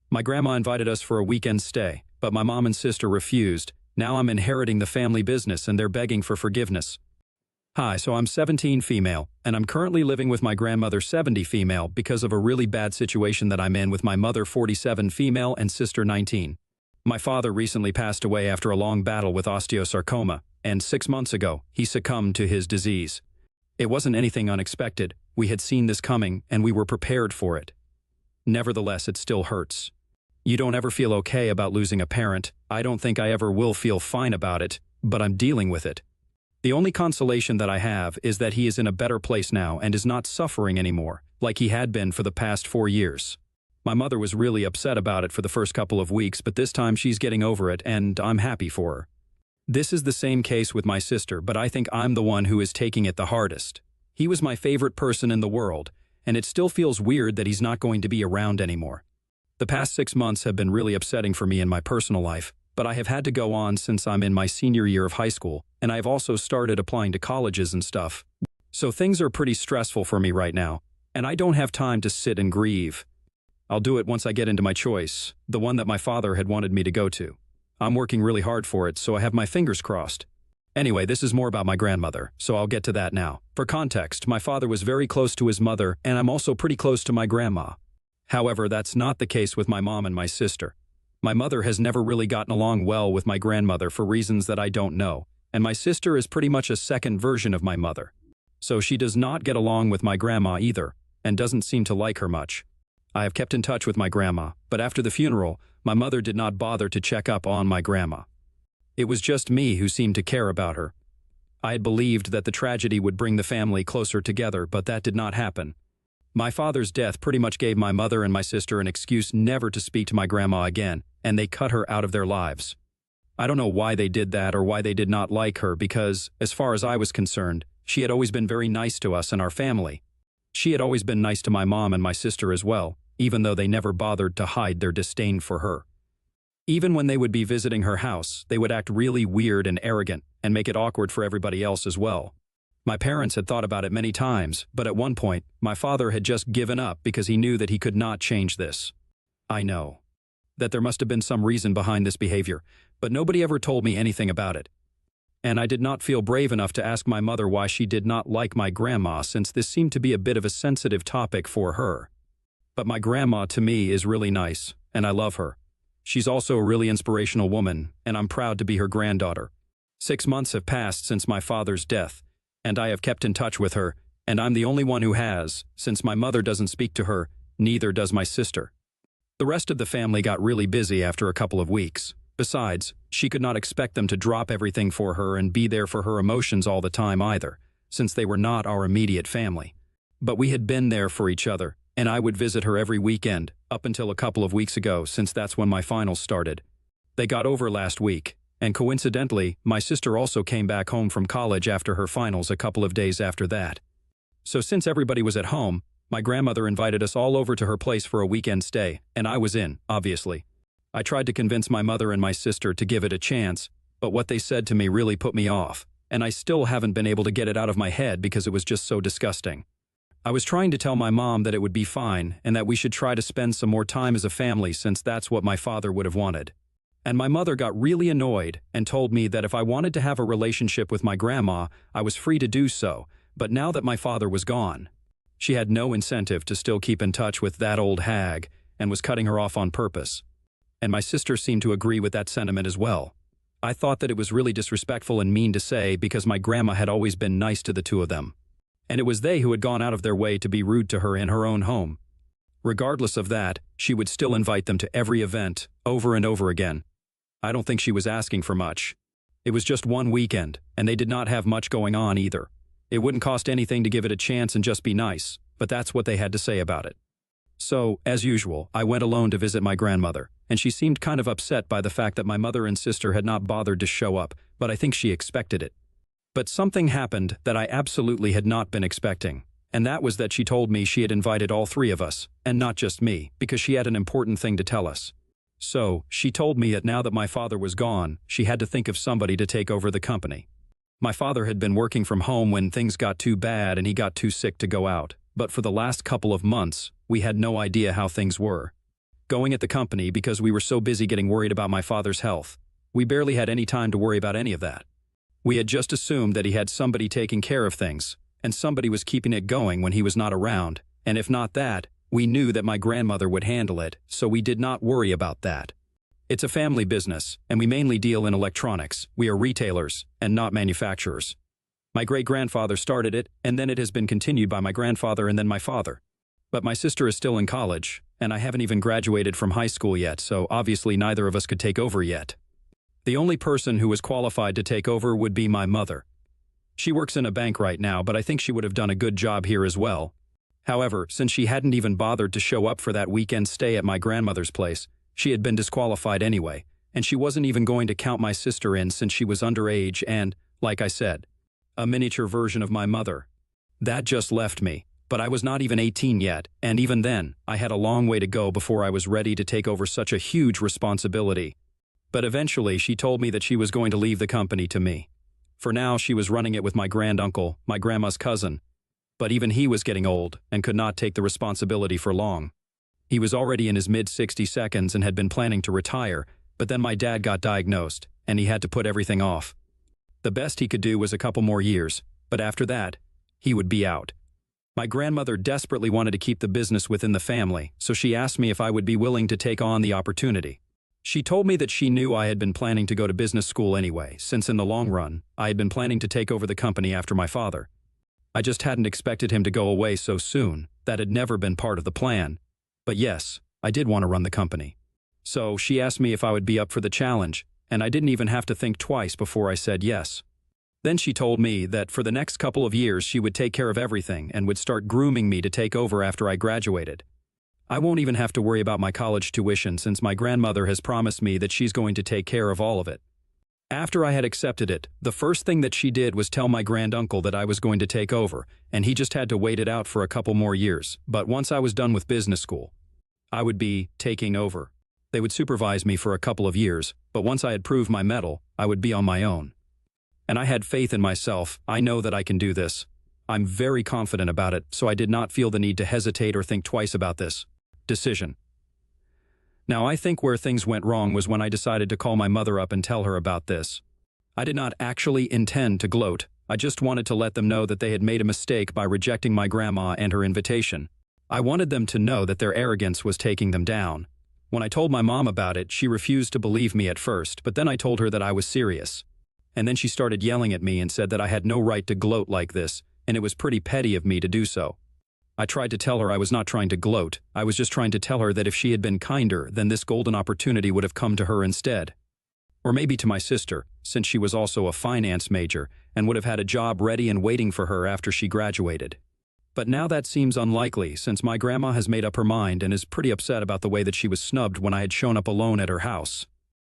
My grandma invited us for a weekend stay, but my mom and sister refused. Now I'm inheriting the family business and they're begging for forgiveness. Hi, so I'm 17 female, and I'm currently living with my grandmother 70 female because of a really bad situation that I'm in with my mother 47 female and sister 19. My father recently passed away after a long battle with osteosarcoma, and 6 months ago, he succumbed to his disease. It wasn't anything unexpected. We had seen this coming, and we were prepared for it. Nevertheless, it still hurts. You don't ever feel okay about losing a parent. I don't think I ever will feel fine about it, but I'm dealing with it. The only consolation that I have is that he is in a better place now and is not suffering anymore, like he had been for the past 4 years. My mother was really upset about it for the first couple of weeks, but this time she's getting over it, and I'm happy for her. This is the same case with my sister, but I think I'm the one who is taking it the hardest. He was my favorite person in the world, and it still feels weird that he's not going to be around anymore. The past 6 months have been really upsetting for me in my personal life, but I have had to go on since I'm in my senior year of high school, and I've also started applying to colleges and stuff. So things are pretty stressful for me right now, and I don't have time to sit and grieve. I'll do it once I get into my choice, the one that my father had wanted me to go to. I'm working really hard for it, so I have my fingers crossed. Anyway, this is more about my grandmother, so I'll get to that now. For context, my father was very close to his mother, and I'm also pretty close to my grandma. However, that's not the case with my mom and my sister. My mother has never really gotten along well with my grandmother for reasons that I don't know, and my sister is pretty much a second version of my mother. So she does not get along with my grandma either, and doesn't seem to like her much. I have kept in touch with my grandma, but after the funeral, my mother did not bother to check up on my grandma. It was just me who seemed to care about her. I had believed that the tragedy would bring the family closer together, but that did not happen. My father's death pretty much gave my mother and my sister an excuse never to speak to my grandma again, and they cut her out of their lives. I don't know why they did that or why they did not like her because, as far as I was concerned, she had always been very nice to us and our family. She had always been nice to my mom and my sister as well, even though they never bothered to hide their disdain for her. Even when they would be visiting her house, they would act really weird and arrogant and make it awkward for everybody else as well. My parents had thought about it many times, but at one point, my father had just given up because he knew that he could not change this. I know that there must have been some reason behind this behavior, but nobody ever told me anything about it. And I did not feel brave enough to ask my mother why she did not like my grandma, since this seemed to be a bit of a sensitive topic for her. But my grandma, to me, is really nice, and I love her. She's also a really inspirational woman, and I'm proud to be her granddaughter. 6 months have passed since my father's death, and I have kept in touch with her, and I'm the only one who has, since my mother doesn't speak to her, neither does my sister. The rest of the family got really busy after a couple of weeks. Besides, she could not expect them to drop everything for her and be there for her emotions all the time either, since they were not our immediate family. But we had been there for each other, and I would visit her every weekend, up until a couple of weeks ago, since that's when my finals started. They got over last week, and coincidentally, my sister also came back home from college after her finals a couple of days after that. So since everybody was at home, my grandmother invited us all over to her place for a weekend stay, and I was in, obviously. I tried to convince my mother and my sister to give it a chance, but what they said to me really put me off, and I still haven't been able to get it out of my head because it was just so disgusting. I was trying to tell my mom that it would be fine and that we should try to spend some more time as a family since that's what my father would have wanted. And my mother got really annoyed and told me that if I wanted to have a relationship with my grandma, I was free to do so, but now that my father was gone, she had no incentive to still keep in touch with that old hag and was cutting her off on purpose. And my sister seemed to agree with that sentiment as well. I thought that it was really disrespectful and mean to say because my grandma had always been nice to the two of them. And it was they who had gone out of their way to be rude to her in her own home. Regardless of that, she would still invite them to every event, over and over again. I don't think she was asking for much. It was just one weekend, and they did not have much going on either. It wouldn't cost anything to give it a chance and just be nice, but that's what they had to say about it. So, as usual, I went alone to visit my grandmother, and she seemed kind of upset by the fact that my mother and sister had not bothered to show up, but I think she expected it. But something happened that I absolutely had not been expecting, and that was that she told me she had invited all three of us, and not just me, because she had an important thing to tell us. So, she told me that now that my father was gone, she had to think of somebody to take over the company. My father had been working from home when things got too bad and he got too sick to go out, but for the last couple of months, we had no idea how things were. going at the company because we were so busy getting worried about my father's health. We barely had any time to worry about any of that. We had just assumed that he had somebody taking care of things, and somebody was keeping it going when he was not around, and if not that, we knew that my grandmother would handle it, so we did not worry about that. It's a family business, and we mainly deal in electronics. We are retailers, and not manufacturers. My great-grandfather started it, and then it has been continued by my grandfather and then my father. But my sister is still in college, and I haven't even graduated from high school yet, so obviously neither of us could take over yet. The only person who was qualified to take over would be my mother. She works in a bank right now, but I think she would have done a good job here as well. However, since she hadn't even bothered to show up for that weekend stay at my grandmother's place, she had been disqualified anyway, and she wasn't even going to count my sister in since she was underage and, like I said, a miniature version of my mother. That just left me, but I was not even 18 yet, and even then, I had a long way to go before I was ready to take over such a huge responsibility. But eventually, she told me that she was going to leave the company to me. For now, she was running it with my granduncle, my grandma's cousin. But even he was getting old and could not take the responsibility for long. He was already in his mid-60s and had been planning to retire, but then my dad got diagnosed, and he had to put everything off. The best he could do was a couple more years, but after that, he would be out. My grandmother desperately wanted to keep the business within the family, so she asked me if I would be willing to take on the opportunity. She told me that she knew I had been planning to go to business school anyway, since in the long run, I had been planning to take over the company after my father. I just hadn't expected him to go away so soon. That had never been part of the plan. But yes, I did want to run the company. So she asked me if I would be up for the challenge, and I didn't even have to think twice before I said yes. Then she told me that for the next couple of years she would take care of everything and would start grooming me to take over after I graduated. I won't even have to worry about my college tuition since my grandmother has promised me that she's going to take care of all of it. After I had accepted it, the first thing that she did was tell my granduncle that I was going to take over, and he just had to wait it out for a couple more years. But once I was done with business school, I would be taking over. They would supervise me for a couple of years, but once I had proved my mettle, I would be on my own. And I had faith in myself. I know that I can do this. I'm very confident about it, so I did not feel the need to hesitate or think twice about this decision. Now, I think where things went wrong was when I decided to call my mother up and tell her about this. I did not actually intend to gloat. I just wanted to let them know that they had made a mistake by rejecting my grandma and her invitation. I wanted them to know that their arrogance was taking them down. When I told my mom about it, she refused to believe me at first, but then I told her that I was serious. And then she started yelling at me and said that I had no right to gloat like this, and it was pretty petty of me to do so. I tried to tell her I was not trying to gloat. I was just trying to tell her that if she had been kinder, then this golden opportunity would have come to her instead. Or maybe to my sister, since she was also a finance major and would have had a job ready and waiting for her after she graduated. But now that seems unlikely since my grandma has made up her mind and is pretty upset about the way that she was snubbed when I had shown up alone at her house.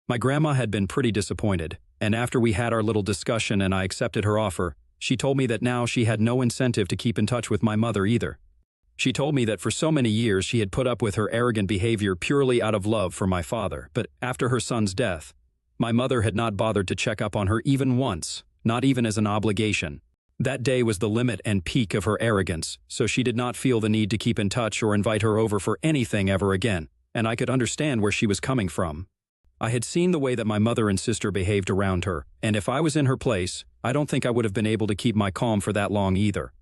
My grandma had been pretty disappointed, and after we had our little discussion and I accepted her offer, she told me that now she had no incentive to keep in touch with my mother either. She told me that for so many years she had put up with her arrogant behavior purely out of love for my father, but after her son's death, my mother had not bothered to check up on her even once, not even as an obligation. That day was the limit and peak of her arrogance, so she did not feel the need to keep in touch or invite her over for anything ever again, and I could understand where she was coming from. I had seen the way that my mother and sister behaved around her, and if I was in her place, I don't think I would have been able to keep my calm for that long either.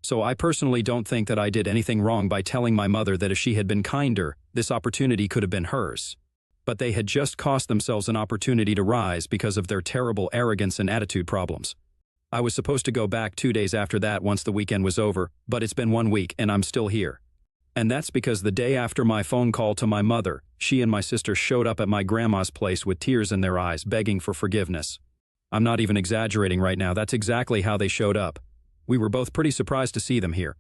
So I personally don't think that I did anything wrong by telling my mother that if she had been kinder, this opportunity could have been hers. But they had just cost themselves an opportunity to rise because of their terrible arrogance and attitude problems. I was supposed to go back 2 days after that once the weekend was over, but it's been 1 week and I'm still here. And that's because the day after my phone call to my mother, she and my sister showed up at my grandma's place with tears in their eyes, begging for forgiveness. I'm not even exaggerating right now, that's exactly how they showed up. We were both pretty surprised to see them here.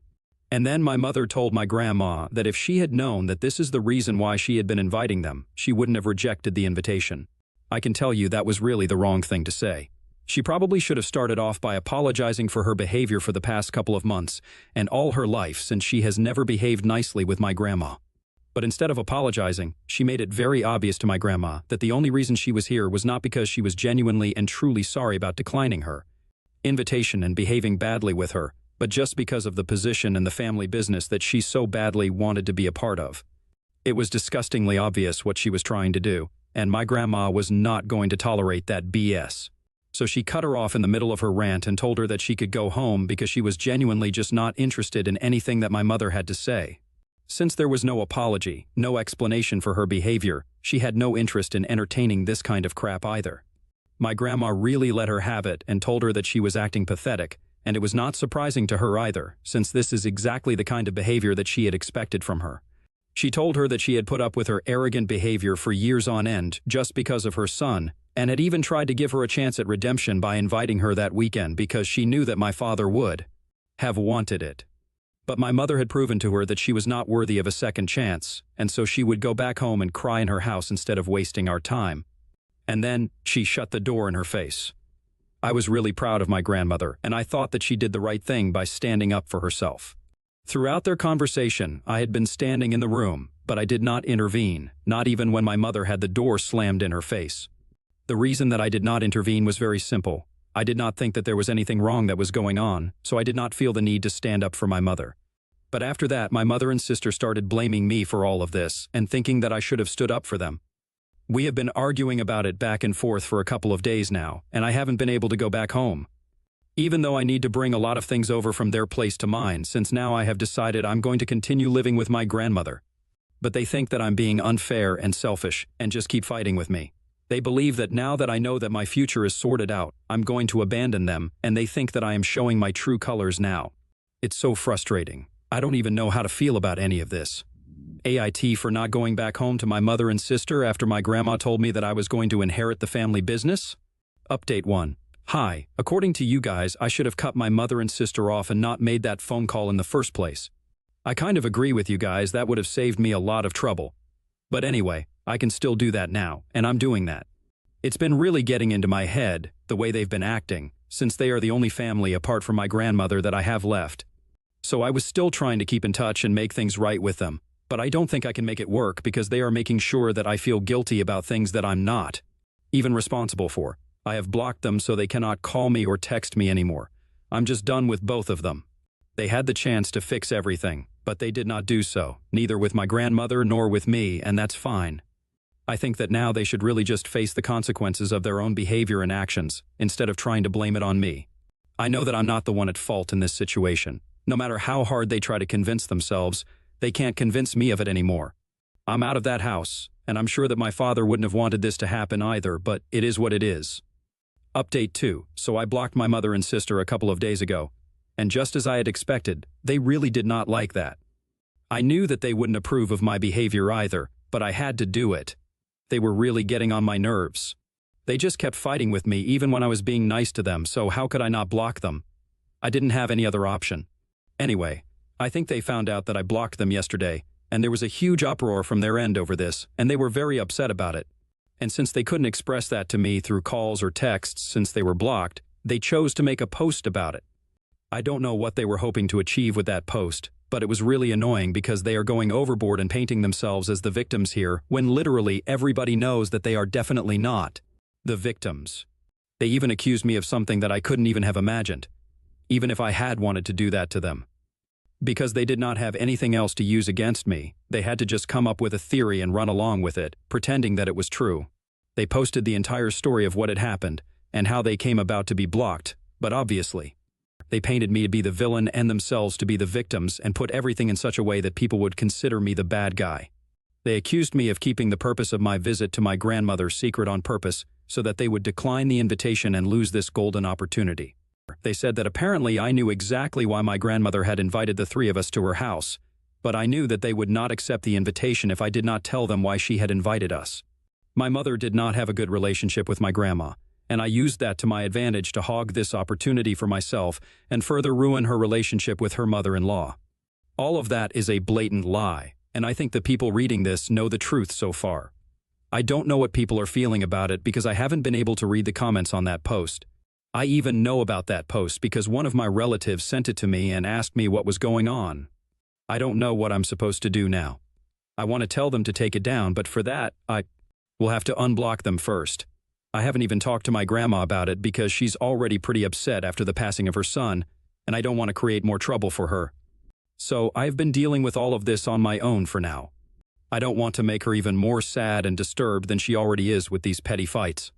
And then my mother told my grandma that if she had known that this is the reason why she had been inviting them, she wouldn't have rejected the invitation. I can tell you that was really the wrong thing to say. She probably should have started off by apologizing for her behavior for the past couple of months and all her life since she has never behaved nicely with my grandma. But instead of apologizing, she made it very obvious to my grandma that the only reason she was here was not because she was genuinely and truly sorry about declining her invitation and behaving badly with her, but just because of the position and the family business that she so badly wanted to be a part of. It was disgustingly obvious what she was trying to do, and my grandma was not going to tolerate that BS. So she cut her off in the middle of her rant and told her that she could go home because she was genuinely just not interested in anything that my mother had to say. Since there was no apology, no explanation for her behavior, she had no interest in entertaining this kind of crap either. My grandma really let her have it and told her that she was acting pathetic, and it was not surprising to her either, since this is exactly the kind of behavior that she had expected from her. She told her that she had put up with her arrogant behavior for years on end just because of her son, and had even tried to give her a chance at redemption by inviting her that weekend because she knew that my father would have wanted it. But my mother had proven to her that she was not worthy of a second chance, and so she would go back home and cry in her house instead of wasting our time. And then she shut the door in her face. I was really proud of my grandmother, and I thought that she did the right thing by standing up for herself. Throughout their conversation, I had been standing in the room, but I did not intervene, not even when my mother had the door slammed in her face. The reason that I did not intervene was very simple. I did not think that there was anything wrong that was going on, so I did not feel the need to stand up for my mother. But after that, my mother and sister started blaming me for all of this and thinking that I should have stood up for them. We have been arguing about it back and forth for a couple of days now, and I haven't been able to go back home. Even though I need to bring a lot of things over from their place to mine, since now I have decided I'm going to continue living with my grandmother. But they think that I'm being unfair and selfish and just keep fighting with me. They believe that now that I know that my future is sorted out, I'm going to abandon them, and they think that I am showing my true colors now. It's so frustrating. I don't even know how to feel about any of this. AIT for not going back home to my mother and sister after my grandma told me that I was going to inherit the family business? Update 1. Hi, according to you guys, I should have cut my mother and sister off and not made that phone call in the first place. I kind of agree with you guys, that would have saved me a lot of trouble. But anyway, I can still do that now, and I'm doing that. It's been really getting into my head, the way they've been acting, since they are the only family apart from my grandmother that I have left. So I was still trying to keep in touch and make things right with them, but I don't think I can make it work because they are making sure that I feel guilty about things that I'm not even responsible for. I have blocked them so they cannot call me or text me anymore. I'm just done with both of them. They had the chance to fix everything, but they did not do so, neither with my grandmother nor with me, and that's fine. I think that now they should really just face the consequences of their own behavior and actions, instead of trying to blame it on me. I know that I'm not the one at fault in this situation. No matter how hard they try to convince themselves, they can't convince me of it anymore. I'm out of that house, and I'm sure that my father wouldn't have wanted this to happen either, but it is what it is. Update 2. So I blocked my mother and sister a couple of days ago, and just as I had expected, they really did not like that. I knew that they wouldn't approve of my behavior either, but I had to do it. They were really getting on my nerves. They just kept fighting with me even when I was being nice to them, so how could I not block them? I didn't have any other option. Anyway, I think they found out that I blocked them yesterday, and there was a huge uproar from their end over this, and they were very upset about it. And since they couldn't express that to me through calls or texts since they were blocked, they chose to make a post about it. I don't know what they were hoping to achieve with that post, but it was really annoying because they are going overboard and painting themselves as the victims here when literally everybody knows that they are definitely not the victims. They even accused me of something that I couldn't even have imagined, even if I had wanted to do that to them. Because they did not have anything else to use against me, they had to just come up with a theory and run along with it, pretending that it was true. They posted the entire story of what had happened and how they came about to be blocked, but obviously, they painted me to be the villain and themselves to be the victims and put everything in such a way that people would consider me the bad guy. They accused me of keeping the purpose of my visit to my grandmother secret on purpose so that they would decline the invitation and lose this golden opportunity. They said that apparently I knew exactly why my grandmother had invited the three of us to her house, but I knew that they would not accept the invitation if I did not tell them why she had invited us. My mother did not have a good relationship with my grandma, and I used that to my advantage to hog this opportunity for myself and further ruin her relationship with her mother-in-law. All of that is a blatant lie, and I think the people reading this know the truth so far. I don't know what people are feeling about it because I haven't been able to read the comments on that post. I even know about that post because one of my relatives sent it to me and asked me what was going on. I don't know what I'm supposed to do now. I want to tell them to take it down, but for that, I will have to unblock them first. I haven't even talked to my grandma about it because she's already pretty upset after the passing of her son, and I don't want to create more trouble for her. So I've been dealing with all of this on my own for now. I don't want to make her even more sad and disturbed than she already is with these petty fights.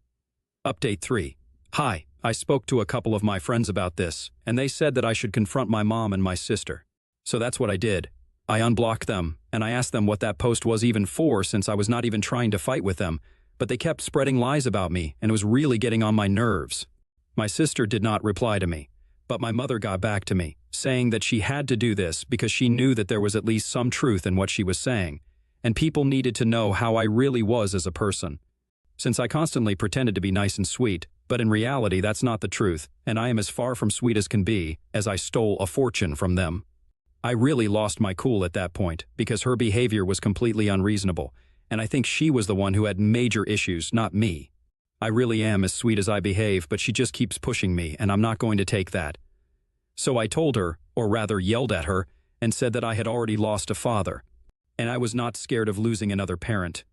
Update 3. Hi, I spoke to a couple of my friends about this, and they said that I should confront my mom and my sister. So that's what I did. I unblocked them, and I asked them what that post was even for since I was not even trying to fight with them, but they kept spreading lies about me, and it was really getting on my nerves. My sister did not reply to me, but my mother got back to me, saying that she had to do this because she knew that there was at least some truth in what she was saying, and people needed to know how I really was as a person. Since I constantly pretended to be nice and sweet, but in reality that's not the truth, and I am as far from sweet as can be, as I stole a fortune from them. I really lost my cool at that point because her behavior was completely unreasonable, and I think she was the one who had major issues, not me. I really am as sweet as I behave, but she just keeps pushing me, and I'm not going to take that. So I told her, or rather yelled at her, and said that I had already lost a father, and I was not scared of losing another parent.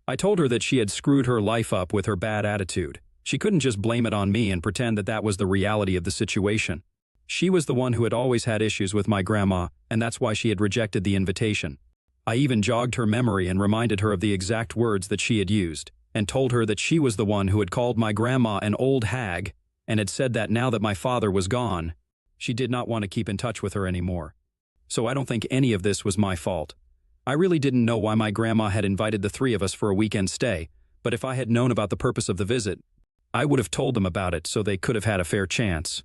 I told her that she had screwed her life up with her bad attitude. She couldn't just blame it on me and pretend that that was the reality of the situation. She was the one who had always had issues with my grandma, and that's why she had rejected the invitation. I even jogged her memory and reminded her of the exact words that she had used, and told her that she was the one who had called my grandma an old hag, and had said that now that my father was gone, she did not want to keep in touch with her anymore. So I don't think any of this was my fault. I really didn't know why my grandma had invited the three of us for a weekend stay, but if I had known about the purpose of the visit, I would have told them about it so they could have had a fair chance.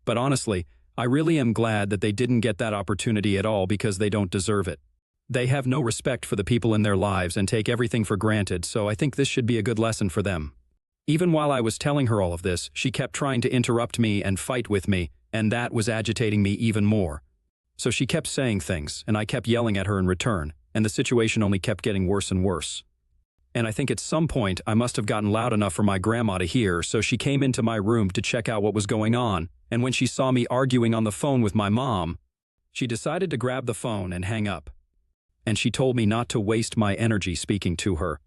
But honestly, I really am glad that they didn't get that opportunity at all because they don't deserve it. They have no respect for the people in their lives and take everything for granted, so I think this should be a good lesson for them. Even while I was telling her all of this, she kept trying to interrupt me and fight with me, and that was agitating me even more. So she kept saying things, and I kept yelling at her in return, and the situation only kept getting worse and worse. And I think at some point I must have gotten loud enough for my grandma to hear, so she came into my room to check out what was going on, and when she saw me arguing on the phone with my mom, she decided to grab the phone and hang up. And she told me not to waste my energy speaking to her,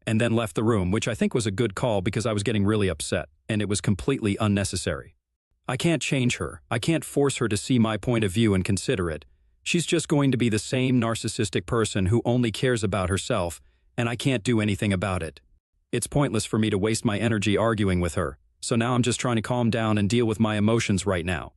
and then left the room, which I think was a good call because I was getting really upset, and it was completely unnecessary. I can't change her. I can't force her to see my point of view and consider it. She's just going to be the same narcissistic person who only cares about herself, and I can't do anything about it. It's pointless for me to waste my energy arguing with her, so now I'm just trying to calm down and deal with my emotions right now.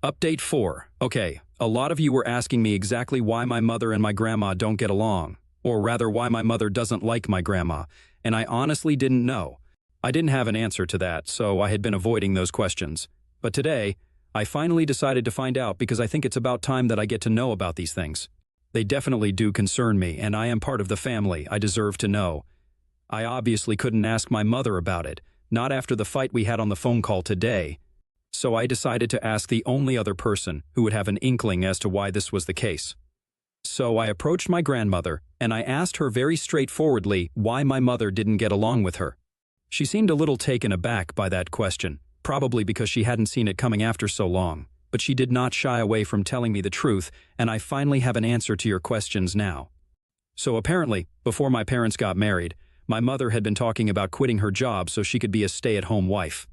Update 4. Okay, a lot of you were asking me exactly why my mother and my grandma don't get along, or rather why my mother doesn't like my grandma, and I honestly didn't know. I didn't have an answer to that, so I had been avoiding those questions. But today, I finally decided to find out because I think it's about time that I get to know about these things. They definitely do concern me, and I am part of the family. I deserve to know. I obviously couldn't ask my mother about it, not after the fight we had on the phone call today. So I decided to ask the only other person who would have an inkling as to why this was the case. So I approached my grandmother, and I asked her very straightforwardly why my mother didn't get along with her. She seemed a little taken aback by that question, probably because she hadn't seen it coming after so long. But she did not shy away from telling me the truth, and I finally have an answer to your questions now. So apparently, before my parents got married, my mother had been talking about quitting her job so she could be a stay-at-home wife.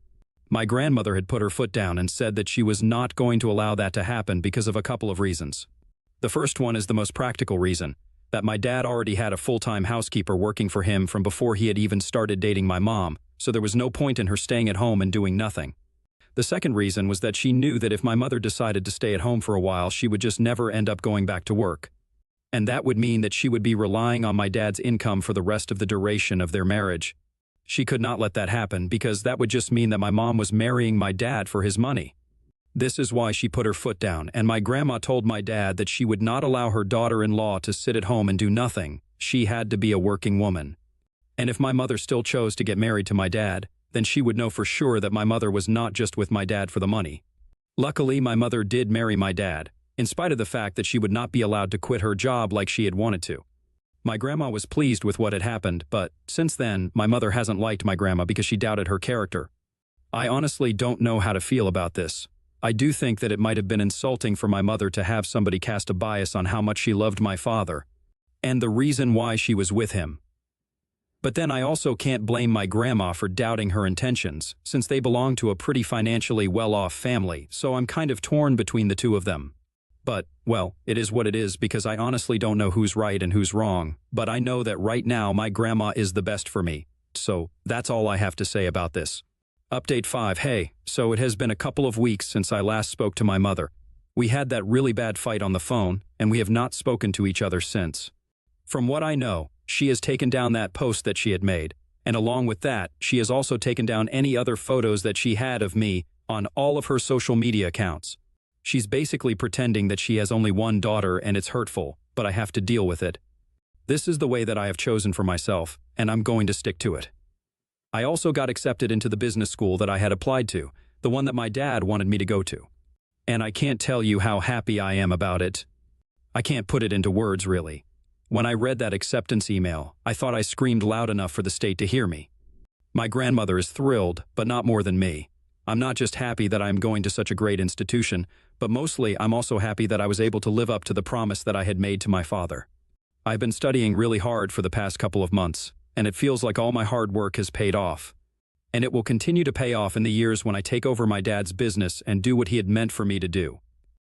My grandmother had put her foot down and said that she was not going to allow that to happen because of a couple of reasons. The first one is the most practical reason, that my dad already had a full-time housekeeper working for him from before he had even started dating my mom, so there was no point in her staying at home and doing nothing. The second reason was that she knew that if my mother decided to stay at home for a while, she would just never end up going back to work. And that would mean that she would be relying on my dad's income for the rest of the duration of their marriage. She could not let that happen because that would just mean that my mom was marrying my dad for his money. This is why she put her foot down, and my grandma told my dad that she would not allow her daughter-in-law to sit at home and do nothing. She had to be a working woman. And if my mother still chose to get married to my dad, then she would know for sure that my mother was not just with my dad for the money. Luckily, my mother did marry my dad, in spite of the fact that she would not be allowed to quit her job like she had wanted to. My grandma was pleased with what had happened, but since then, my mother hasn't liked my grandma because she doubted her character. I honestly don't know how to feel about this. I do think that it might have been insulting for my mother to have somebody cast a bias on how much she loved my father, and the reason why she was with him. But then I also can't blame my grandma for doubting her intentions, since they belong to a pretty financially well-off family, so I'm kind of torn between the two of them. But, well, it is what it is because I honestly don't know who's right and who's wrong, but I know that right now my grandma is the best for me. So, that's all I have to say about this. Update 5. Hey, so it has been a couple of weeks since I last spoke to my mother. We had that really bad fight on the phone, and we have not spoken to each other since. From what I know, she has taken down that post that she had made, and along with that, she has also taken down any other photos that she had of me on all of her social media accounts. She's basically pretending that she has only one daughter and it's hurtful, but I have to deal with it. This is the way that I have chosen for myself, and I'm going to stick to it. I also got accepted into the business school that I had applied to, the one that my dad wanted me to go to. And I can't tell you how happy I am about it. I can't put it into words, really. When I read that acceptance email, I thought I screamed loud enough for the state to hear me. My grandmother is thrilled, but not more than me. I'm not just happy that I'm going to such a great institution, but mostly I'm also happy that I was able to live up to the promise that I had made to my father. I've been studying really hard for the past couple of months, and it feels like all my hard work has paid off. And it will continue to pay off in the years when I take over my dad's business and do what he had meant for me to do.